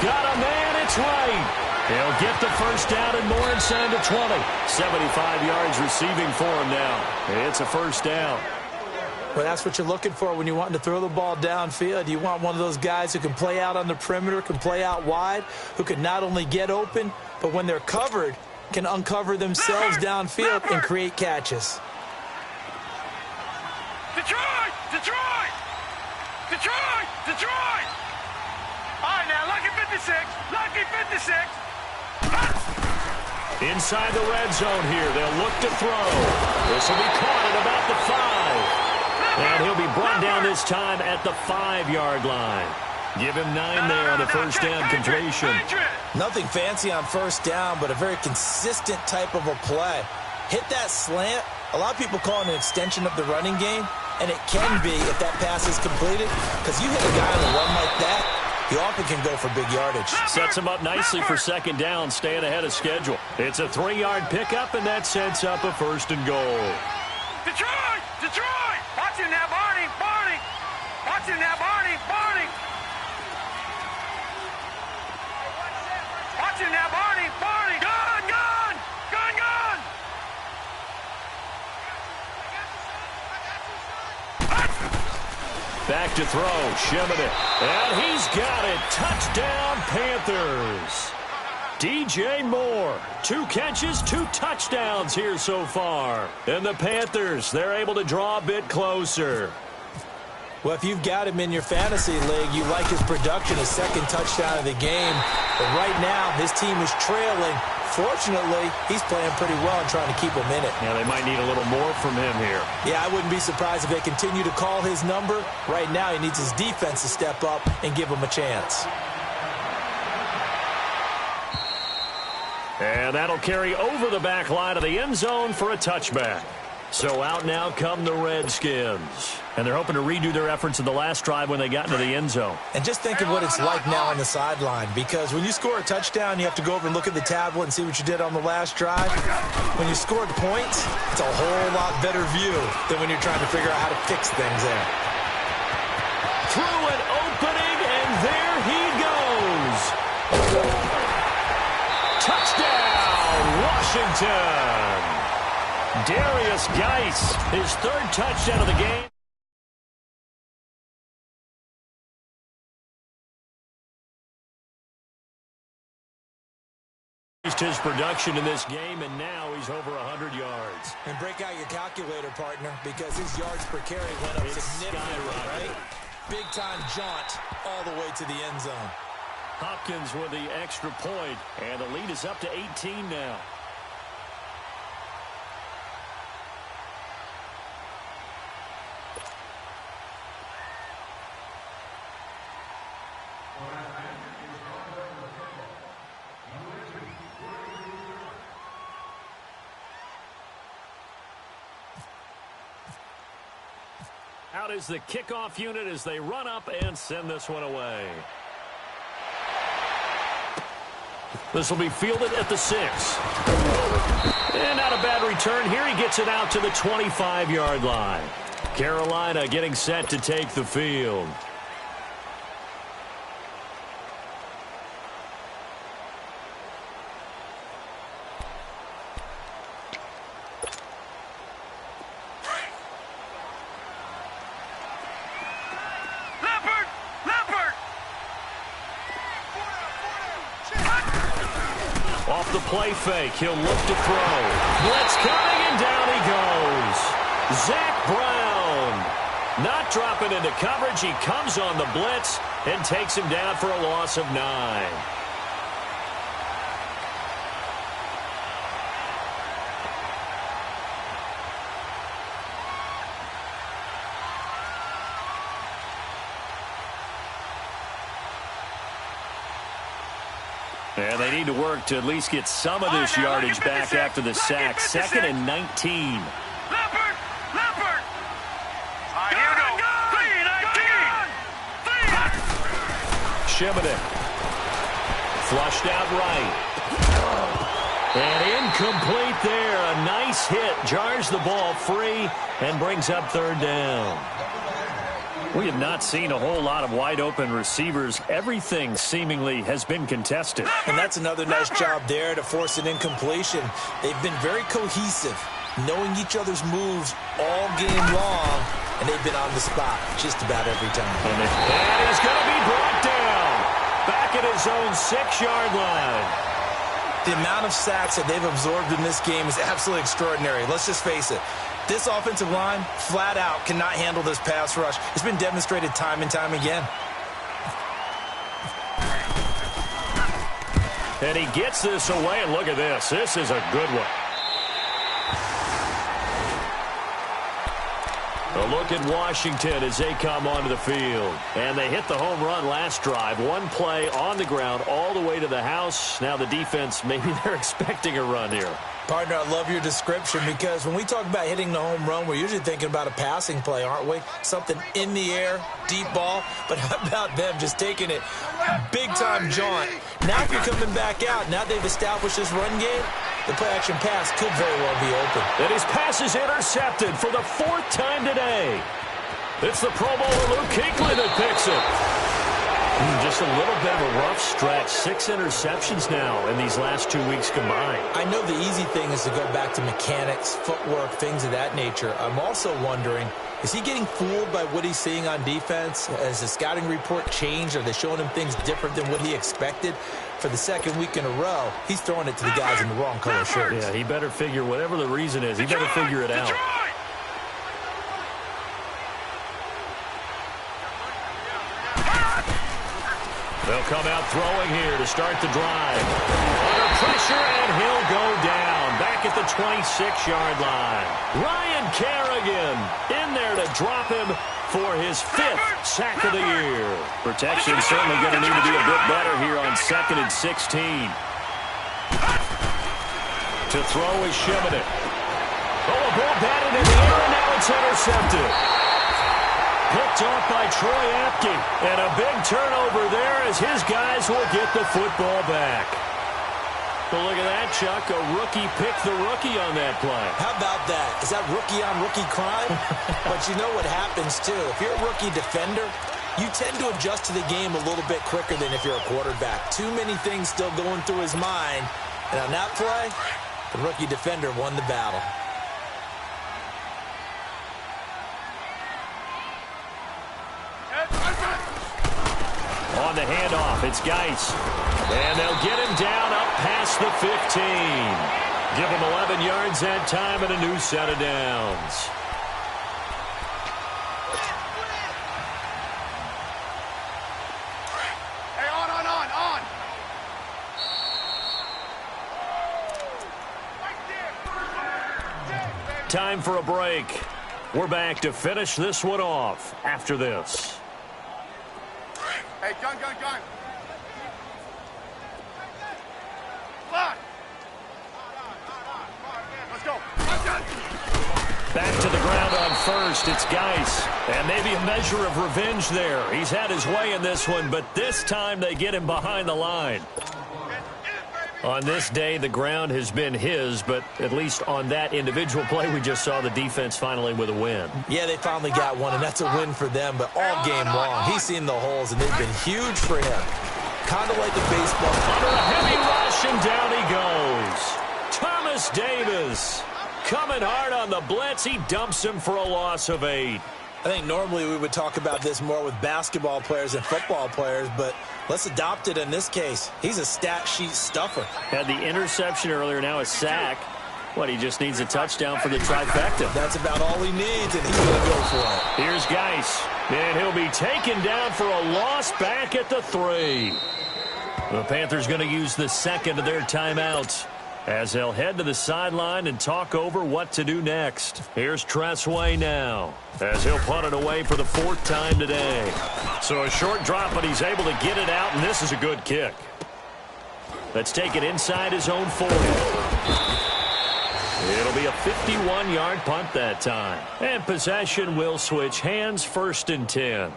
Got a man, it's right. He'll get the first down and more inside the 20. 75 yards receiving for him now. It's a first down. Well, that's what you're looking for when you want to throw the ball downfield. You want one of those guys who can play out on the perimeter, can play out wide, who can not only get open, but when they're covered, can uncover themselves downfield and create catches. Detroit! All right, now, lucky 56. Inside the red zone here. They'll look to throw. This will be caught at about the 5. And he'll be brought down this time at the 5-yard line. Give him 9 there on the first down completion. Nothing fancy on first down, but a very consistent type of a play. Hit that slant. A lot of people call it an extension of the running game, and it can be if that pass is completed, because you hit a guy on a run like that, he often can go for big yardage. Sets him up nicely for 2nd down, staying ahead of schedule. It's a 3-yard pickup, and that sets up a 1st and goal. Detroit! Watch him now, Barney! Watch him now, Barney! Gone! Back to throw, Shimonek. And he's got it. Touchdown, Panthers. DJ Moore, 2 catches, 2 touchdowns here so far. And the Panthers, they're able to draw a bit closer. Well, if you've got him in your fantasy league, you like his production, his 2nd touchdown of the game. But right now, his team is trailing. Fortunately, he's playing pretty well and trying to keep him in it. Yeah, they might need a little more from him here. Yeah, I wouldn't be surprised if they continue to call his number. Right now, he needs his defense to step up and give him a chance. And that'll carry over the back line of the end zone for a touchback. So out now come the Redskins. And they're hoping to redo their efforts in the last drive when they got into the end zone. And just think of what it's like now on the sideline, because when you score a touchdown, you have to go over and look at the tablet and see what you did on the last drive. When you scored points, it's a whole lot better view than when you're trying to figure out how to fix things there. Through an opening, and there he goes. Touchdown, Washington. Darius Geis, his 3rd touchdown of the game. His production in this game, and now he's over 100 yards. And break out your calculator, partner, because his yards per carry went up significantly, right? Big-time jaunt all the way to the end zone. Hopkins with the extra point, and the lead is up to 18 now. Out is the kickoff unit as they run up and send this one away. This will be fielded at the 6. And not a bad return here. He gets it out to the 25-yard line. Carolina getting set to take the field. Off the play fake, he'll look to throw. Blitz coming, and down he goes. Zach Brown not dropping into coverage. He comes on the blitz and takes him down for a loss of 9. And they need to work to at least get some of this yardage back after the sack. 2nd and 19. Leopard! Leopard! Here we go. 3-19! Shimonek. Flushed out right. And incomplete there. A nice hit. Jars the ball free and brings up 3rd down. We have not seen a whole lot of wide-open receivers. Everything seemingly has been contested. And that's another nice job there to force an incompletion. They've been very cohesive, knowing each other's moves all game long, and they've been on the spot just about every time. And he's going to be brought down back at his own 6-yard line. The amount of sacks that they've absorbed in this game is absolutely extraordinary. Let's just face it. This offensive line, flat out, cannot handle this pass rush. It's been demonstrated time and time again. And he gets this away, and look at this. This is a good one. A look at Washington as they come onto the field. And they hit the home run last drive. One play on the ground all the way to the house. Now the defense, maybe they're expecting a run here. Partner, I love your description because when we talk about hitting the home run, we're usually thinking about a passing play, aren't we? Something in the air, deep ball. But how about them just taking it big-time jaunt? Now if you're coming back out, now they've established this run game, the play-action pass could very well be open. And his pass is intercepted for the 4th time today. It's the Pro Bowler Luke Kuechly that picks it. Just a little bit of a rough stretch. 6 interceptions now in these last 2 weeks combined. I know the easy thing is to go back to mechanics, footwork, things of that nature. I'm also wondering, is he getting fooled by what he's seeing on defense? Has the scouting report changed? Are they showing him things different than what he expected? For the 2nd week in a row, he's throwing it to the guys in the wrong color shirts. Yeah, he better figure, whatever the reason is, he better figure it out. They'll come out throwing here to start the drive. Under pressure, and he'll go down. Back at the 26-yard line. Ryan Kerrigan in there to drop him for his 5th sack of the year. Protection certainly going to need to be a bit better here on 2nd and 16. To throw is Shimonek. Oh, a ball batted in the air, and now it's intercepted. Picked off by Troy Apke. And a big turnover there as his guys will get the football back. But look at that, Chuck. A rookie picked the rookie on that play. How about that? Is that rookie-on-rookie crime? But you know what happens, too. If you're a rookie defender, you tend to adjust to the game a little bit quicker than if you're a quarterback. Too many things still going through his mind. And on that play, the rookie defender won the battle. On the handoff, it's Geis. And they'll get him down up past the 15. Give him 11 yards that time and a new set of downs. Hey, on. Time for a break. We're back to finish this one off after this. Hey, gun. Fly. Let's go. Back to the ground on first. It's Geis. And maybe a measure of revenge there. He's had his way in this one, but this time they get him behind the line. Get in, baby. On this day, the ground has been his, but at least on that individual play, we just saw the defense finally with a win. Yeah, they finally got one, and that's a win for them, but all game long, he's seen the holes, and they've been huge for him. Kind of like a baseball. Under a heavy rush, and down he goes. Thomas Davis coming hard on the blitz. He dumps him for a loss of 8. I think normally we would talk about this more with basketball players and football players, but let's adopt it in this case. He's a stat sheet stuffer. Had the interception earlier, now a sack. What, he just needs a touchdown for the trifecta. That's about all he needs, and he's going to go for it. Here's Geis, and he'll be taken down for a loss back at the 3. The Panthers going to use the second of their timeouts as they'll head to the sideline and talk over what to do next. Here's Tressway now as he'll punt it away for the 4th time today. So a short drop, but he's able to get it out, and this is a good kick. Let's take it inside his own 40. It'll be a 51-yard punt that time. And possession will switch hands, 1st and 10.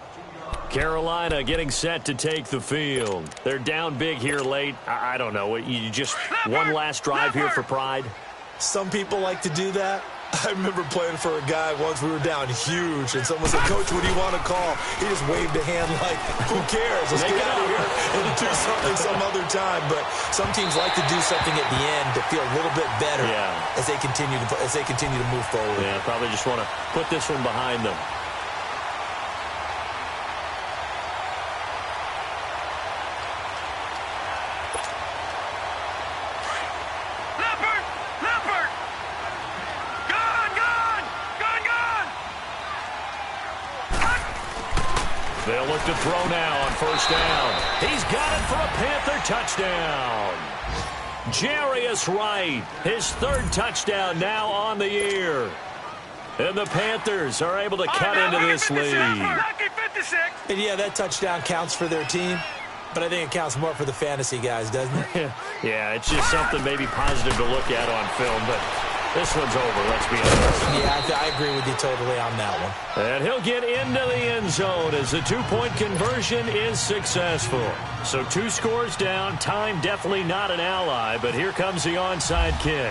Carolina getting set to take the field. They're down big here late. I don't know. You just one last drive here for pride? Some people like to do that. I remember playing for a guy once. We were down huge, and someone said, "Coach, what do you want to call?" He just waved a hand like, "Who cares? Let's get out of here and do something some other time." But some teams like to do something at the end to feel a little bit better as they continue to move forward. Yeah, probably just want to put this one behind them. They'll look to throw now on 1st down. He's got it for a Panther touchdown. Jarius Wright, his 3rd touchdown now on the year. And the Panthers are able to cut into this lead. And yeah, that touchdown counts for their team, but I think it counts more for the fantasy guys, doesn't it? Yeah, it's just something maybe positive to look at on film, but this one's over, let's be honest. Yeah, I agree with you totally on that one. And he'll get into the end zone as the 2-point conversion is successful. So 2 scores down, time definitely not an ally, but here comes the onside kick.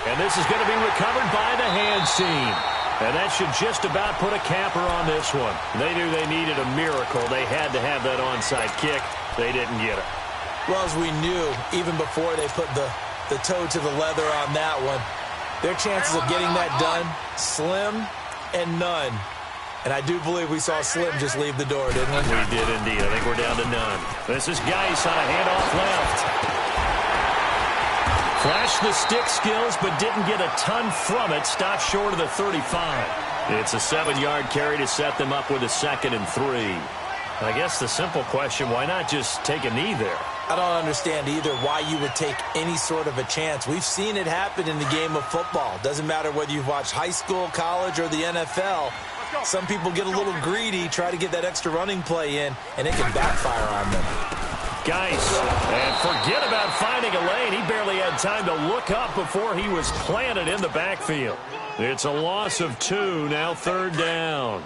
And this is going to be recovered by the hands team. And that should just about put a capper on this one. They knew they needed a miracle. They had to have that onside kick. They didn't get it. Well, as we knew, even before they put the toe to the leather on that one, their chances of getting that done, slim and none. And I do believe we saw Slim just leave the door, didn't we? We did indeed. I think we're down to none. This is Geis on a handoff left. Flashed the stick skills, but didn't get a ton from it. Stopped short of the 35. It's a 7-yard carry to set them up with a 2nd and 3. I guess the simple question, why not just take a knee there? I don't understand either why you would take any sort of a chance. We've seen it happen in the game of football. Doesn't matter whether you've watched high school, college, or the NFL. Some people get a little greedy, try to get that extra running play in, and it can backfire on them. Geis, and forget about finding a lane. He barely had time to look up before he was planted in the backfield. It's a loss of 2, now 3rd down.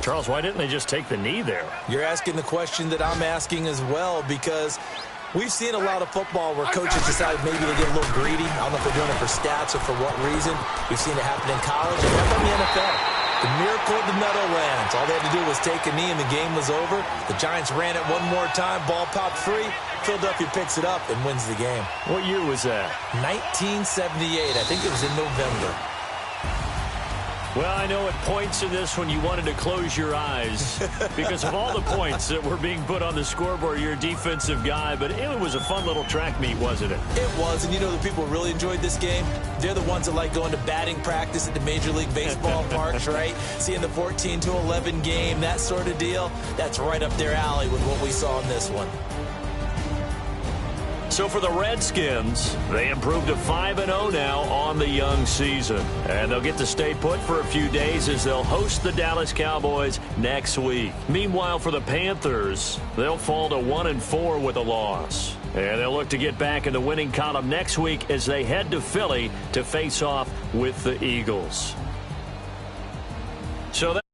Charles, why didn't they just take the knee there? You're asking the question that I'm asking as well, because we've seen a lot of football where coaches decide maybe they get a little greedy. I don't know if they're doing it for stats or for what reason. We've seen it happen in college and in the NFL. The miracle of the Meadowlands. All they had to do was take a knee and the game was over. The Giants ran it one more time. Ball popped free. Philadelphia picks it up and wins the game. What year was that? 1978. I think it was in November. Well, I know at points in this one you wanted to close your eyes because of all the points that were being put on the scoreboard. You're a defensive guy, but it was a fun little track meet, wasn't it? It was, and you know the people who really enjoyed this game? They're the ones that like going to batting practice at the Major League Baseball parks, right? Seeing the 14-11 game, that sort of deal. That's right up their alley with what we saw in this one. So for the Redskins, they improved to 5-0 now on the young season. And they'll get to stay put for a few days as they'll host the Dallas Cowboys next week. Meanwhile, for the Panthers, they'll fall to 1-4 with a loss. And they'll look to get back in the winning column next week as they head to Philly to face off with the Eagles. So that